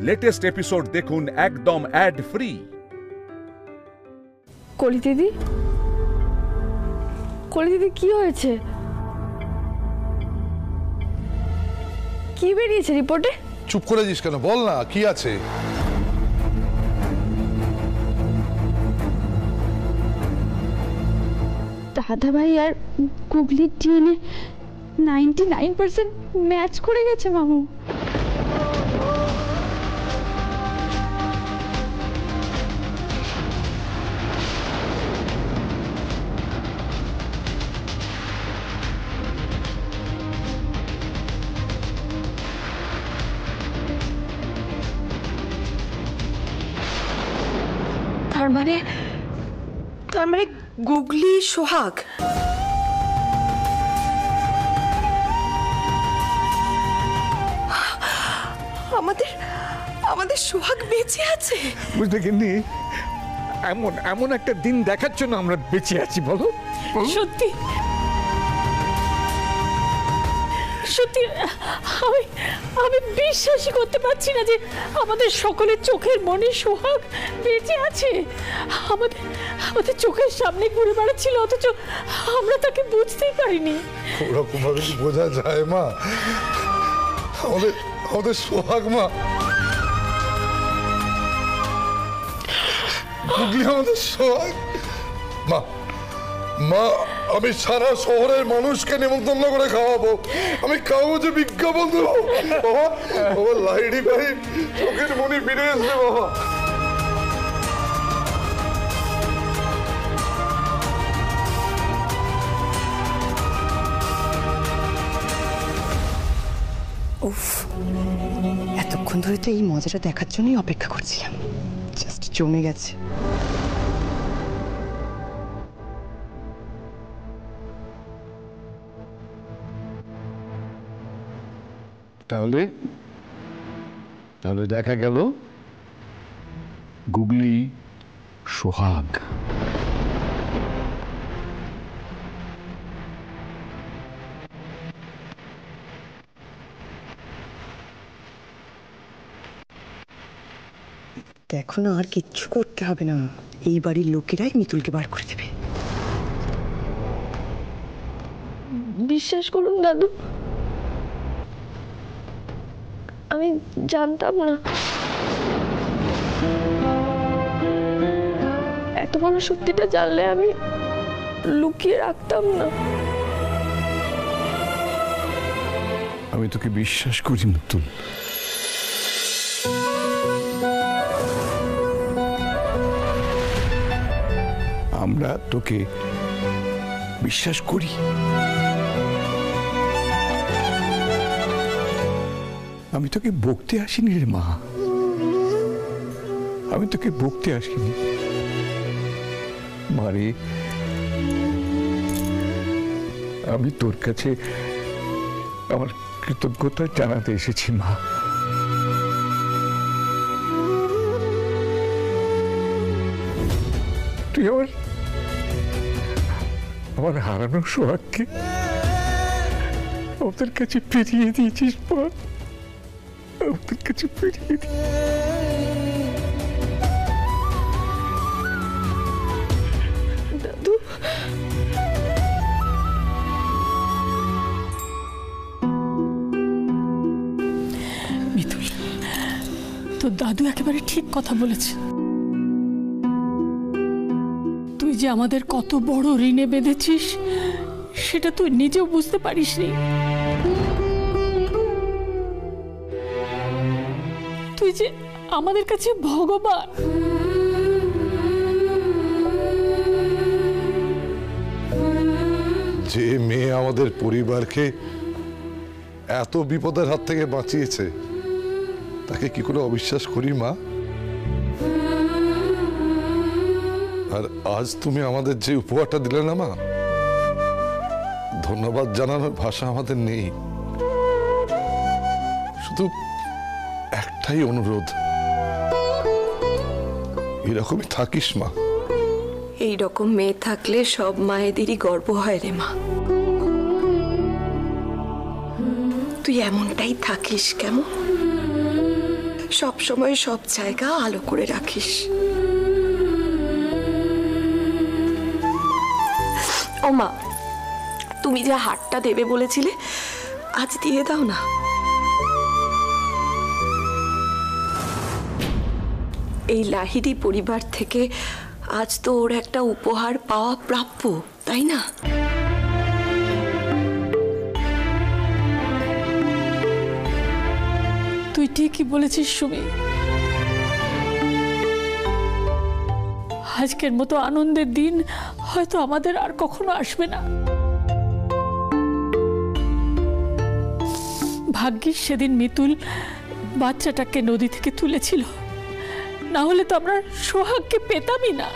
Latest episode দেখুন একদম add free. কলি দিদি, কলি দিদি কি হয়েছে? কি বেরিয়েছে রিপোর্টে? চুপ করে যাস কেন? বল না কি আছে। দাদা ভাই আর গুগলির ডিএনএ 99% ম্যাচ করে গেছে মামু। তার মানে গুগলি সোহাগ। আমাদের সোহাগ বেঁচে আছে। বুঝতে গিন্নি, এমন একটা দিন দেখার জন্য আমরা বেঁচে আছি। বলো সত্যি সত্যি আমি বিশ্বাসই করতে পারছি না যে আমাদের সকলের চোখের মনে সোহাগ বেঁচে আছে। আমাদের চোখের সামনে ঘুরে বেড়াচ্ছিল, অথচ আমরা তাকে বুঝতেই পারিনি। ওরকম ভাবে বোঝা যায় মা? আমাদের সোহাগ মা, গুগলি আমাদের সোহাগ মা। মা, আমি সারা শহরের মানুষকে নিমন্ত্রণ করে খাওয়াবো। আমি কাগজে বিজ্ঞাপন দেবো। বাবা, লাইডি ভাই চোখের মনি ফিরে এসবে বাবা। উফ, এতক্ষণ ধরে তো এই মজাটা দেখার জন্যই অপেক্ষা করছিলাম। জাস্ট জমে গেছে। তাহলে দেখা গেল গুগলি সোহাগ। দেখো না, আর কিচ্ছু করতে হবে না। এই বাড়ির লোকেরাই মিতুলকে বার করে দেবে। বিশ্বাস করুন দাদু, আমি জানতাম না। এত বড় সত্যিটা জানলে আমি লুকিয়ে রাখতাম না। আমি তোকে বিশ্বাস করি মিতুল। আমরা তোকে বিশ্বাস করি। আমি তোকে বকতে আসিনি রে মা, আমি তোকে বকতে আসিনি মারে। আমি তোর কাছে আমার কৃতজ্ঞতা জানাতে এসেছি মা। তুই আমার হারানো সোহাগকে ওদের কাছে ফিরিয়ে দিয়েছিস মা। ওদের কাছে ফিরিয়ে দি। দাদু, মিতুল, তোর দাদু একেবারে ঠিক কথা বলেছে। তুই যে আমাদের কত বড় ঋণে বেঁধেছিস সেটা তুই নিজেও বুঝতে পারিসনি। তুই যে আমাদের কাছে ভগবান। যে মেয়ে আমাদের পরিবারকে এত বিপদের হাত থেকে বাঁচিয়েছে, তাকে কি করে অবিশ্বাস করি মা? আর আজ তুমি আমাদের যে উপহারটা দিলে না মা, ধন্যবাদ জানানোর ভাষা আমাদের নেই। শুধু একটাই অনুরোধ, এরকমই থাকিস মা। এইরকম মেয়ে থাকলে সব মায়েদেরই গর্ব হয় রে মা। তুই এমনটাই থাকিস কেমন? সব সময় সব জায়গা আলো করে রাখিস। ও মা, তুমি যে হারটা দেবে বলেছিলে আজ দিয়ে দাও না। এই লাহিড়ী পরিবার থেকে আজ তো ওর একটা উপহার পাওয়া প্রাপ্য, তাই না? তুই ঠিকই বলেছিস সুমি। আজকের মতো আনন্দের দিন হয়তো আমাদের আর কখনো আসবে না। ভাগ্যিস সেদিন মিতুল বাচ্চাটাকে নদী থেকে তুলেছিল, না হলে তো আমরা সোহাগকে পেতামই না।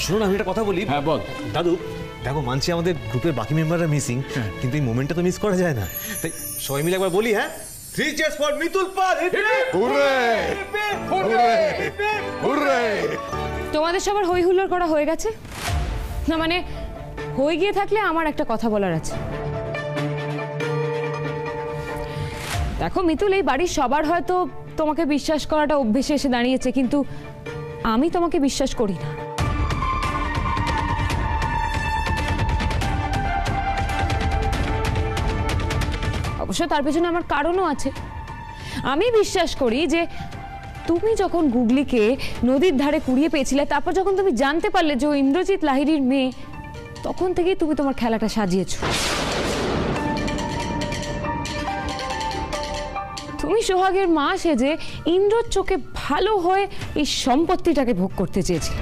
শুনুন, আমি একটা কথা বলি। হ্যাঁ বল। দাদু দেখো, মানছি আমাদের গ্রুপের বাকি মেম্বাররা মিসিং, কিন্তু এই মোমেন্টটা তো মিস করা যায় না। তাই সবাই মিলে একবার বলি, হ্যাঁ, 3 cheers for মিতুল পাল। তোমাদের সবার হই হুল্লোড় করা হয়ে গেছে না? মানে হয়ে গিয়ে থাকলে আমার একটা কথা বলার আছে। দেখো মিতুল, এই বাড়ির সবার হয়তো তোমাকে বিশ্বাস করাটা অভ্যেসে এসে দাঁড়িয়েছে, কিন্তু আমি তোমাকে বিশ্বাস করি না। অবশ্য তার পেছনে আমার কারণও আছে। আমি বিশ্বাস করি যে তুমি যখন গুগলিকে নদীর ধারে কুড়িয়ে পেয়েছিলে, তারপর যখন তুমি জানতে পারলে যে ও ইন্দ্রজিৎ লাহিড়ীর মেয়ে, তখন থেকেই তুমি তোমার খেলাটা সাজিয়েছো। তুমি সোহাগের মা সেজে ইন্দ্রর চোখে ভালো হয়ে এই সম্পত্তিটাকে ভোগ করতে চেয়েছিলে।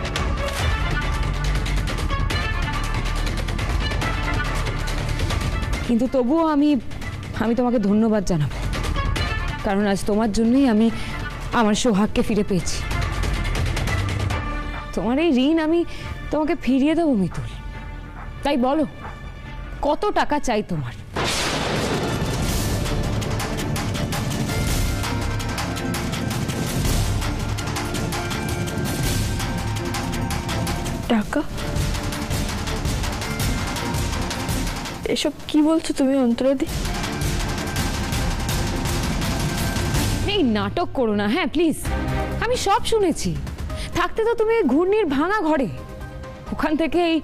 কিন্তু তবুও আমি তোমাকে ধন্যবাদ জানাবো, কারণ আজ তোমার জন্যই আমি আমার সোহাগকে ফিরে পেয়েছি। তোমার এই ঋণ আমি তোমাকে ফিরিয়ে দেবো মিতুল। তাই বলো, কত টাকা চাই তোমার? টাকা? এসব কি বলছো তুমি অন্তরাদি? এই নাটক করো না, হ্যাঁ প্লিজ। আমি সব শুনেছি। থাকতে তো তুমি ঘূর্ণির ভাঙা ঘরে, ওখান থেকে এই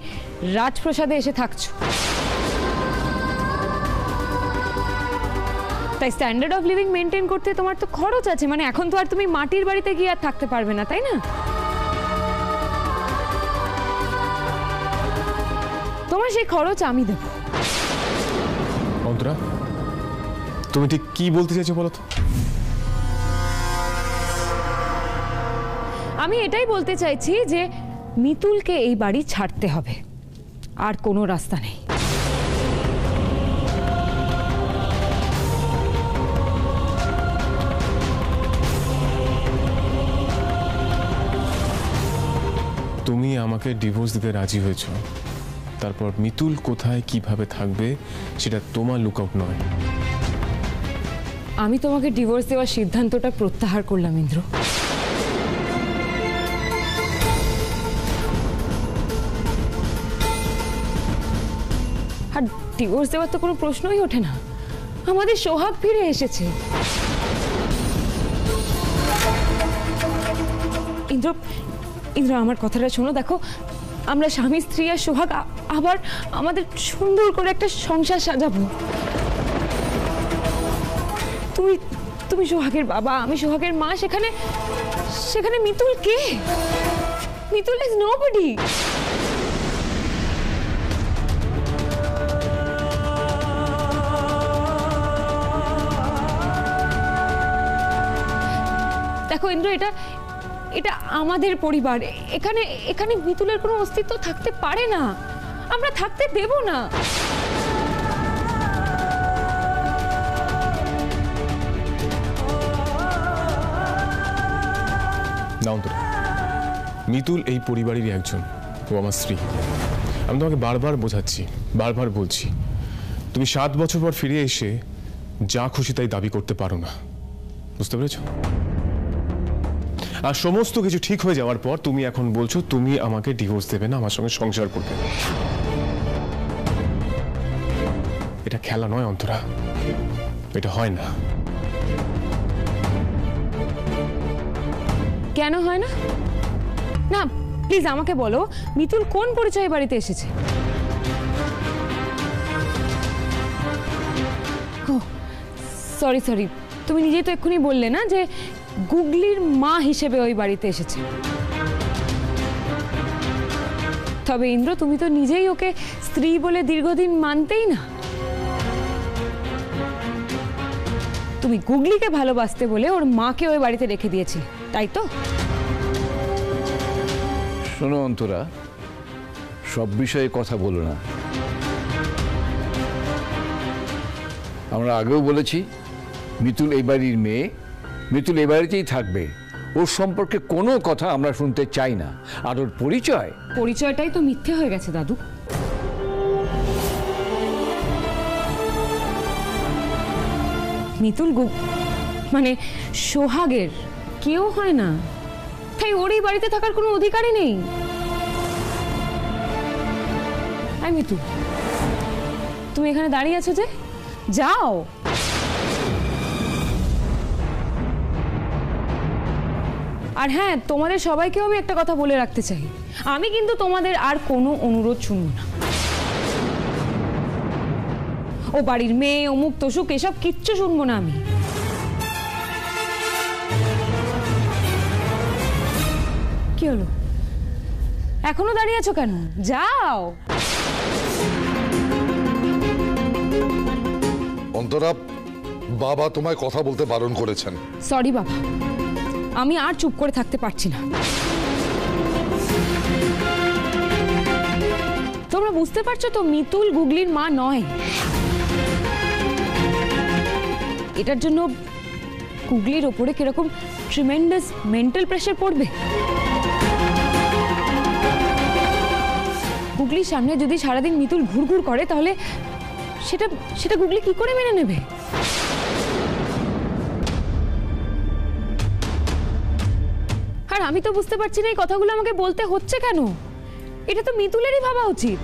রাজপ্রাসাদে এসে থাকছো। তাই স্ট্যান্ডার্ড অফ লিভিং মেনটেন করতে তোমার তো খরচ আছে। মানে এখন তো আর তুমি মাটির বাড়িতে গিয়ে আর থাকতে পারবে না, তাই না? তোমার সেই খরচ আমি দেবো। অন্তরা, তুমি ঠিক কি বলতে চাইছো বলো তো? আমি এটাই বলতে চাইছি যে মিতুলকে এই বাড়ি ছাড়তে হবে, আর কোনো রাস্তা নেই। তুমি আমাকে ডিভোর্স দিতে রাজি হয়েছো, তারপর মিতুল কোথায় কিভাবে থাকবে সেটা তোমার লুকআউট নয়। আমি তোমাকে ডিভোর্স দেওয়ার সিদ্ধান্তটা প্রত্যাহার করলাম ইন্দ্র। আর ডিভোর্স দেওয়ার তো কোনো প্রশ্নই ওঠে না। আমাদের সোহাগ ফিরে এসেছে। ইন্দ্র, ইন্দ্র আমার কথাটা শোনো। দেখো, আমরা স্বামী স্ত্রী আর সোহাগ আবার আমাদের সুন্দর করে একটা সংসার সাজাবো। তুমি সোহাগের বাবা, আমি সোহাগের মা। সেখানে মিতুল কে? Mitul is nobody. দেখো ইন্দ্র, এটা আমাদের পরিবার। এখানে মিতুলের কোনো অস্তিত্ব থাকতে পারে না। আমরা থাকতে দেব না। মিতুল এই পরিবারেরই একজন, ও আমার স্ত্রী। আমি তোমাকে বারবার বোঝাচ্ছি, বারবার বলছি, তুমি 7 বছর পর ফিরে এসে যা খুশি তাই দাবি করতে পারো না। বুঝতে পেরেছো? আর সমস্ত কিছু ঠিক হয়ে যাওয়ার পর তুমি এখন বলছো তুমি আমাকে ডিভোর্স দেবে না, আমার সঙ্গে সংসার করবে। এটা খেলা নয় অন্তরা, এটা হয় না। কেন হয় না? না প্লিজ আমাকে বলো, মিতুল কোন পরিচয়ে বাড়িতে এসেছে? সরি সরি, তুমি নিজেই তো এক্ষুনি বললে না যে গুগলির মা হিসেবে ওই বাড়িতে এসেছে। তবে ইন্দ্র, তুমি তো নিজেই ওকে স্ত্রী বলে দীর্ঘদিন মানতেই না। তুমি গুগলিকে ভালোবাসতে বলে ওর মাকে ওই বাড়িতে রেখে দিয়েছিলে, তাই তো? শোনো অন্তরা, সব বিষয়ে কথা বলো না। আমরা আগেও বলেছি মিতুল এই বাড়ির মেয়ে, মিতুল এই বাড়িতেই থাকবে। ওর সম্পর্কে কোনো কথা আমরা শুনতে চাই না। আর ওর পরিচয়টাই তো মিথ্যে হয়ে গেছে দাদু। মিতুল মানে সোহাগের কেউ হয় না, তাই ওর এই বাড়িতে থাকার কোনো অধিকারই নেই। মিতু, তুমি এখানে দাঁড়িয়ে আছো যে, যাও। আর হ্যাঁ, তোমাদের সবাইকেও আমি একটা কথা বলে রাখতে চাই, আমি কিন্তু তোমাদের আর কোনো অনুরোধ শুনবো না। ও বাড়ির মেয়ে, অমুক তসুক, এসব কিচ্ছু শুনবো না আমি। কি হলো, এখনো দাঁড়িয়ে আছো কেন? যাও। অন্তরা, বাবা তোমায় কথা বলতে বারণ করেছেন। সরি বাবা, আমি আর চুপ করে থাকতে পারছি না। তোমরা বুঝতে পারছো তো, মিতুল গুগলির মা নয়। এটার জন্য গুগলির ওপরে কিরকম ট্রিমেন্ডাস মেন্টাল প্রেশার পড়বে। গুগলির সামনে যদি সারাদিন মিতুল ঘুরঘুর করে, তাহলে সেটা গুগলি কি করে মেনে নেবে? আর আমি তো বুঝতে পারছি না এই কথাগুলো আমাকে বলতে হচ্ছে কেন। এটা তো মিতুলেরই ভাবা উচিত।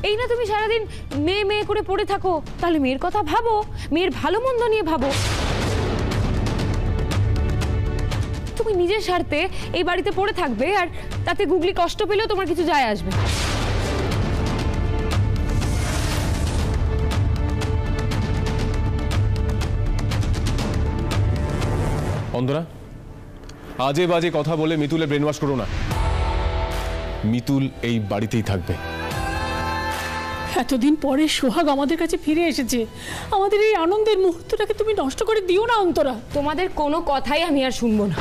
এই না তুমি সারাদিন মেয়ে মেয়ে করে পড়ে থাকো, তাহলে মেয়ের কথা ভাবো, মেয়ের ভালো মন্দ নিয়ে ভাবো। তুমি নিজের স্বার্থে এই বাড়িতে পড়ে থাকবে, আর তাতে গুগলি কষ্ট পেলেও তোমার কিছু যায় আসবে। অন্তরা, আজে বাজে কথা বলে মিতুলের ব্রেন ওয়াশ করো না। মিতুল এই বাড়িতেই থাকবে। এতদিন পরে সোহাগ আমাদের কাছে ফিরে এসেছে, আমাদের এই আনন্দের মুহূর্তটাকে তুমি নষ্ট করে দিও না অন্তরা। তোমাদের কোনো কথাই আমি আর শুনবো না।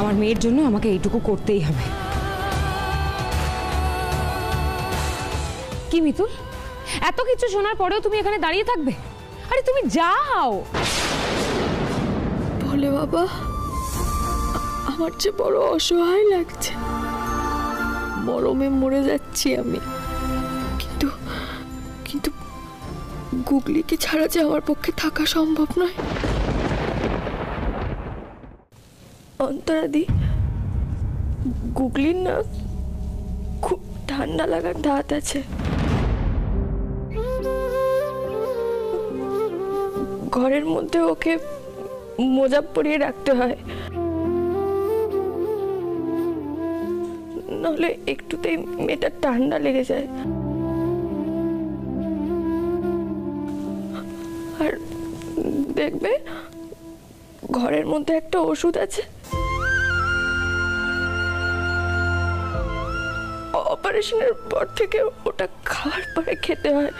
আমার মেয়ের জন্য আমাকে এইটুকু করতেই হবে। কি মিতুল, এত কিছু শোনার পরেও তুমি এখানে দাঁড়িয়ে থাকবে? আরে তুমি যাও। বলে বাবা, আমার যে বড় অসহায় লাগছে, মরমে মরে যাচ্ছি আমি। কিন্তু কিন্তু গুগলিকে ছাড়া যে আমার পক্ষে থাকা সম্ভব নয়। অন্তরাদি, গুগলির না খুব ঠান্ডা লাগার ধাত আছে। ঘরের মধ্যে ওকে মোজা পরিয়ে রাখতে হয়, নাহলে একটুতেই মেয়েটার ঠান্ডা লেগে যায়। আর দেখবে ঘরের মধ্যে একটা ওষুধ আছে, অপারেশনের পর থেকে ওটা খাওয়ার পরে খেতে হয়।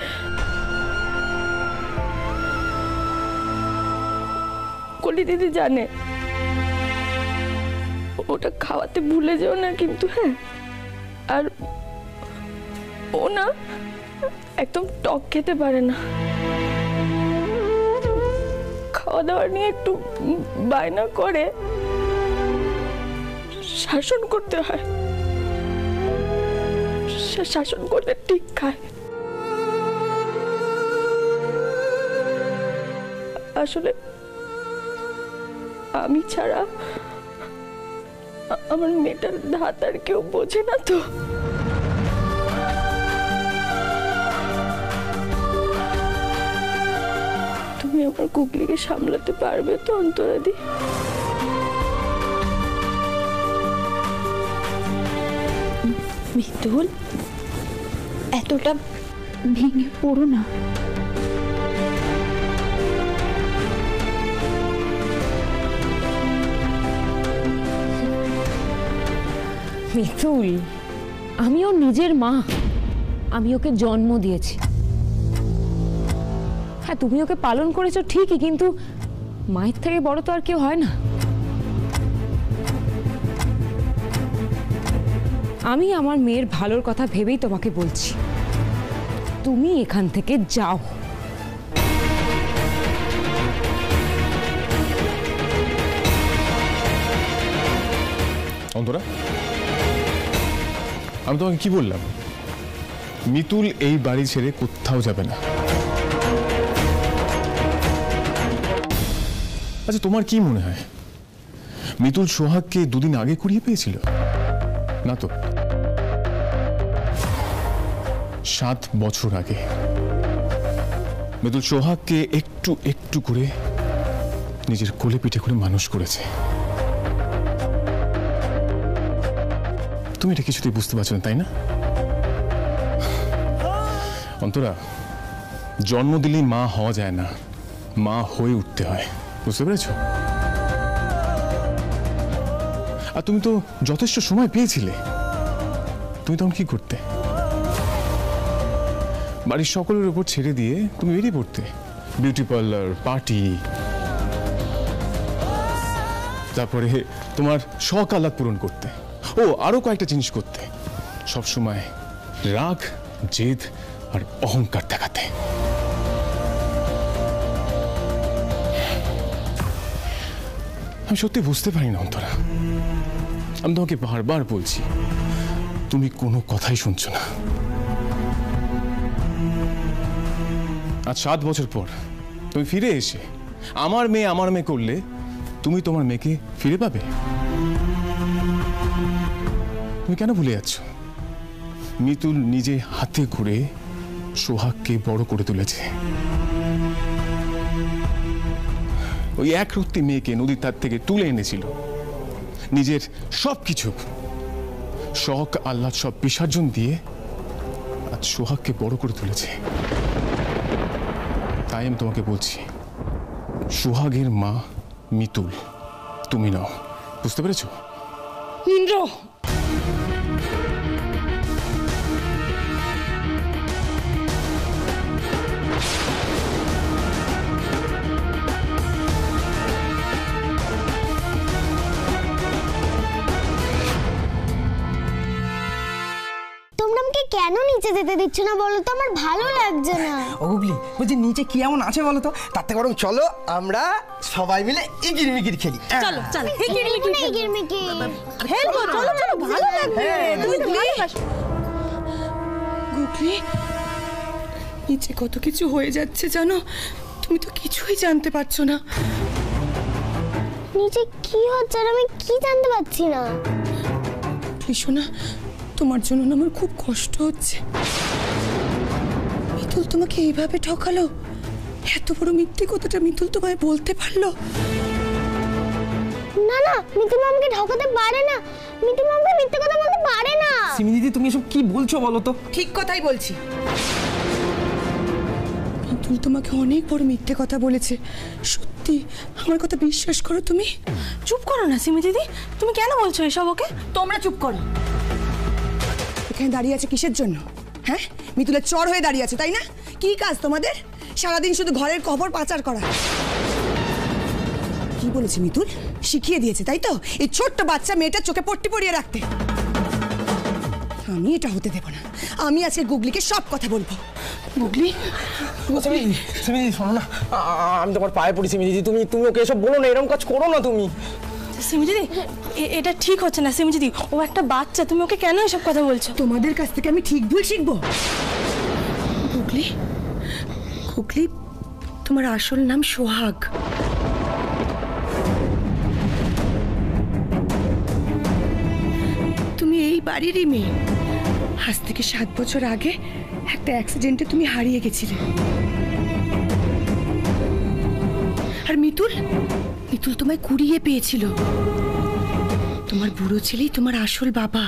কলি দিদি জানে, ওটা খাওয়াতে ভুলে যেও না কিন্তু। হ্যাঁ, আর ও না একদম টক খেতে পারে না। খাওয়া দাওয়া নিয়ে একটু বায়না করে, শাসন করতে হয়। শাসন করলে ঠিক খায়। আসলে আমি ছাড়া আমার মেয়েটার ধাত আর কেউ বোঝে না তো। তুমি আমার গুগলিকে সামলাতে পারবে তো অন্তরাদি? মিতুল, এতটা ভেঙে পড়ো না। মিতুল, আমি ওর নিজের মা, আমি ওকে জন্ম দিয়েছি। হ্যাঁ, তুমি ওকে পালন করেছো ঠিকই, কিন্তু মায়ের থেকে বড় তো আর কেউ হয় না। আমি আমার মেয়ের ভালোর কথা ভেবেই তোমাকে বলছি, তুমি এখান থেকে যাও। অন্তরা, আমি তোমাকে কি বললাম? মিতুল এই বাড়ি ছেড়ে কোথাও যাবে না। আচ্ছা, তোমার কি মনে হয় মিতুল সোহাগকে দুদিন আগে কুড়িয়ে পেয়েছিল? না তো, 7 বছর আগে মিতুল সোহাগকে একটু একটু করে নিজের কোলে পিঠে করে মানুষ করেছে। তুমি এটা কিছুতেই বুঝতে পারছো না, তাই না? অন্তরা, জন্ম দিলেই মা হওয়া যায় না, মা হয়ে উঠতে হয়, বুঝতে পেরেছো? আর তুমি তো যথেষ্ট সময় পেয়েছিলে, তুমি তখন কি করতে? বাড়ির সকলের উপর ছেড়ে দিয়ে তুমি বেরিয়ে পড়তে, বিউটি পার্লার, পার্টি, তারপরে তোমার শখ আহ্লাদ পূরণ করতে, ও আরো কয়েকটা জিনিস করতে, সবসময় রাগ, জেদ আর অহংকার দেখাতে। আমি সত্যি বুঝতে পারি না অন্তরা, আমি তোমাকে বারবার বলছি, তুমি কোনো কথাই শুনছো না। আজ 7 বছর পর তুমি ফিরে এসে আমার মেয়ে করলে তুমি তোমার মেয়েকে ফিরে পাবে? তুমি কেন ভুলে যাচ্ছ? মিতুল নিজে হাতে করে সোহাগকে বড় করে তুলেছে। ওই এক রত্তি মেয়েকে নদীর ধার থেকে তুলে এনেছিল, নিজের সবকিছু শখ আহ্লাদ সব বিসর্জন দিয়ে আজ সোহাগকে বড় করে তুলেছে। তাই আমি তোমাকে বলছি, সোহাগের মা মিতুল, তুমি নাও, বুঝতে পেরেছো? ইন্দ্র, কেন নিচে যেতে দিচ্ছ না বলো তো? আমার ভালো লাগছে না। ও গুগলি, বলছি নিচে কি এমন আছে বলো তো? তাতে বরং চলো আমরা সবাই মিলে ইগির মিগির খেলি। চলো চলো, ইগির মিগির খেলবো। চলো চলো, ভালো লাগবে। তুমি তো ভালোবাসো। গুগলি, নিচে কত কিছু হয়ে যাচ্ছে জানো? তুমি তো কিছুই জানতে পারছো না। নিচে কি হচ্ছে আমি কি জানতে পারছি না। শোনা, তোমার জন্য আমার খুব কষ্ট হচ্ছে। মিতুল তোমাকে এইভাবে ঠকালো? এত বড় মিথ্যে কথাটা মিতুল তোমায় বলতে পারলো? না না, মিতুল আমাকে ঠকাতে পারে না। মিতুল আমাকে মিথ্যে কথা বলতে পারে না। সিমি দিদি, তুমি এসব কি বলছো বলো তো? ঠিক কথাই বলছি। মিতুল তোমাকে অনেক বড় মিথ্যে কথা বলেছে। সত্যি, আমার কথা বিশ্বাস করো তুমি। চুপ করো না সিমি দিদি, তুমি কেন বলছো এসব ওকে? তোমরা চুপ করো। এখানে দাঁড়িয়ে আছে কিসের জন্য? হ্যাঁ, মিতুলের চর হয়ে দাঁড়িয়ে আছে, তাই না? কি কাজ তোমাদের? সারাদিন শুধু ঘরের খবর পাচার করা। কি বলেছে মিতুল? শিখিয়ে দিয়েছে, তাই তো? এই ছোট্ট বাচ্চা মেয়েটার চোখে পট্টি পরিয়ে রাখতে। আমি এটা হতে দেব না। আমি আজকে গুগলিকে সব কথা বলবো। গুগলি, সিমি দিদি শোনো না, আমি তোমার পায়ে পড়ি। সিমি দিদি, তুমি ওকে এসব বলো না, এরকম কাজ করো না তুমি। সিমি দিদি, এটা ঠিক হচ্ছে না। সিমি দিদি, ও একটা বাচ্চা, তুমি ওকে কেন এসব কথা বলছো? তোমাদের কাছ থেকে আমি ঠিক ভুল শিখবো। গুগলি, গুগলি, তোমার আসল নাম সোহাগ। তুমি এই বাড়িরই মেয়ে। আজ থেকে 7 বছর আগে একটা অ্যাক্সিডেন্টে তুমি হারিয়ে গেছিলে। আর মিতুল মিতুল তোমায় কুড়িয়ে পেয়েছিল। তোমার বুড়ো ছেলেই তোমার আসল বাবা।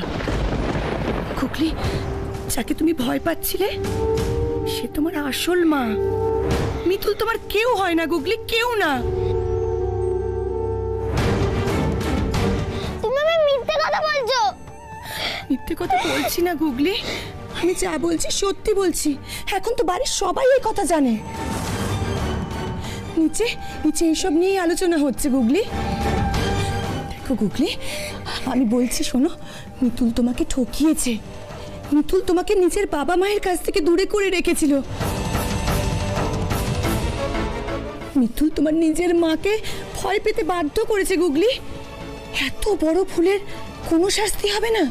খুকলি, যাকে তুমি ভয় পাচ্ছিলে সে তোমার আসল মা। মিতুল তোমার কেউ হয় না গুগলি, কেউ না। তুমি মিথ্যে কথা বলছো। মিথ্যে কথা বলছি না গুগলি, আমি যা বলছি সত্যি বলছি। এখন তো বাড়ির সবাই এই কথা জানে। নিচে নিচে এইসব নিয়েই আলোচনা হচ্ছে গুগলি। দেখো গুগলি, আমি বলছি শোনো, মিতুল তোমাকে ঠকিয়েছে। মিতুল তোমাকে নিজের বাবা মায়ের কাছ থেকে দূরে করে রেখেছিল। মিতুল তোমার নিজের মাকে ভয় পেতে বাধ্য করেছে গুগলি। এত বড় ভুলের কোনো শাস্তি হবে না?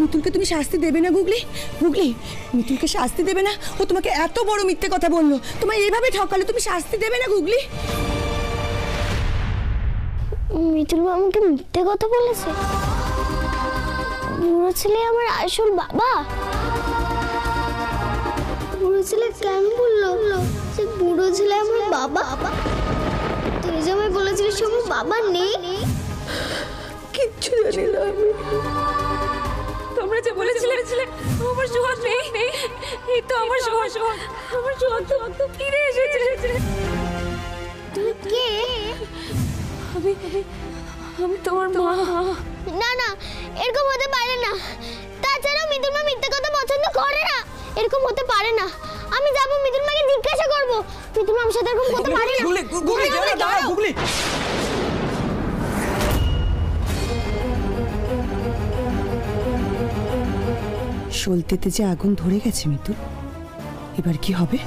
মিতুলকে তুমি শাস্তি দেবে না গুগলি? গুগলি, মিতুলকে শাস্তি দেবে না? ও তোমাকে এত বড় মিথ্যে কথা বললো, তোমায় এইভাবে ঠকালো, তুমি শাস্তি দেবে না গুগলি? মিতুল আমাকে মিথ্যে কথা বলেছে? বুড়ো ছেলে আমার আসল বাবা? বুড়ো ছেলে কেন বললো যে বুড়ো ছেলে আমার বাবা? তুই যে আমায় বলেছিলিস সে আমার বাবা নেই। কিচ্ছু জানি না আমি। তোমরা যে বলেছিলে আমার সোহাগ নেই, এই তো আমার সোহাগ, আমার সোহাগ তো ফিরে এসেছে। তুই কে? আমি তোমার মা। না না, এরকম হতে পারে না। তাছাড়া মিতুল মা মিথ্যে কথা পছন্দ করে না। এরকম হতে পারে না। আমি যাবো মিতুল মাকে জিজ্ঞাসা করবো। মিতুল মা আমার সাথে এরকম হতে পারে না। গুগলি দাঁড়াও গুগলি। সলতেতে যে আগুন ধরে গেছে মিতুল, এবার কি হবে?